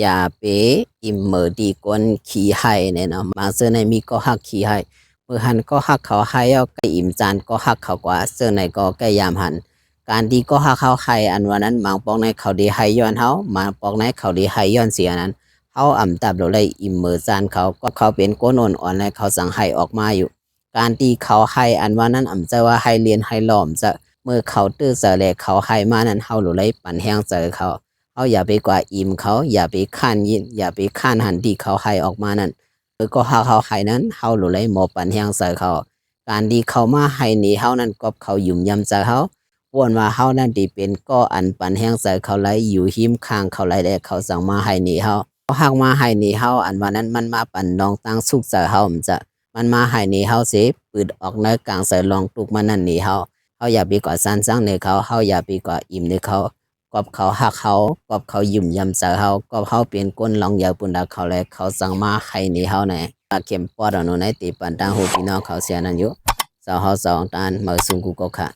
อย่าไปอิมเมอร์ดีกวนขี้ให้เนี่ยเนาะบางเสื้อในมีก็ฮักขี้ให้เมื่อหันก็ฮักเขาให้เอาก็อิ่มจานก็ฮักเขากว่าเสื้อในก็แก้ยามหันการดีก็ฮักเขาให้อันวันนั้นบางปอกในเขาดีให้ย้อนเฮาบางปอกในเขาดีให้ย้อนเสียนั้นเฮาอ่ำตับเราเลยอิมเมอร์จานเขาก็เขาเป็นก้นอ่อนๆและเขาสั่งให้ออกมาอยู่การที่เขาให้อันวันนั้นอ่ำจะว่าให้เรียนให้หลอมจะเมื่อเขาตื้อเสแลเขาให้มานั้นเฮาเราเลยปั่นแห้งเจอเขาอย่าไปกว่าอิ่มเขาอย่าไปข้านยินอย่าไปข้านหันที่เขาให้ออกมานั้นก็เขาให้นั้นเฮาหลุเลยหมอปันแหงใส่เขาการที่เขามาให้นี่เฮานั้นก็เขายุ่มยำใจเขาวนว่าเฮานั้นที่เป็นก็อันปันแหงใส่เขาไหลอยู่หิมข้างเขาไหลได้เขาสั่งมาให้นี่เฮาเขาหักมาให้นี่เฮาอันว่านั้นมันมาปันน้องตั้งสุขใจเฮามันจะมันมาให้นี่เฮาสิปืดออกในกลางใส่ลองตุกมันนั่นนี่เฮาอย่าไปกว่าซันซังในเขาอย่าไปกว่าอิ่มในเขากอบเขาหักเขากอบเขายุ่มยำใจเขากอบเขาเป็นก้นลองยาวปุ่นดาเขาเลยเขาสั่งมาให้นี่เฮาไหนเข็มปอดอนุในตีปันดังหูพี่น้องเขาเสียนั่นอยู่สาวเฮาสองตานมาซุงกูก็ค่ะ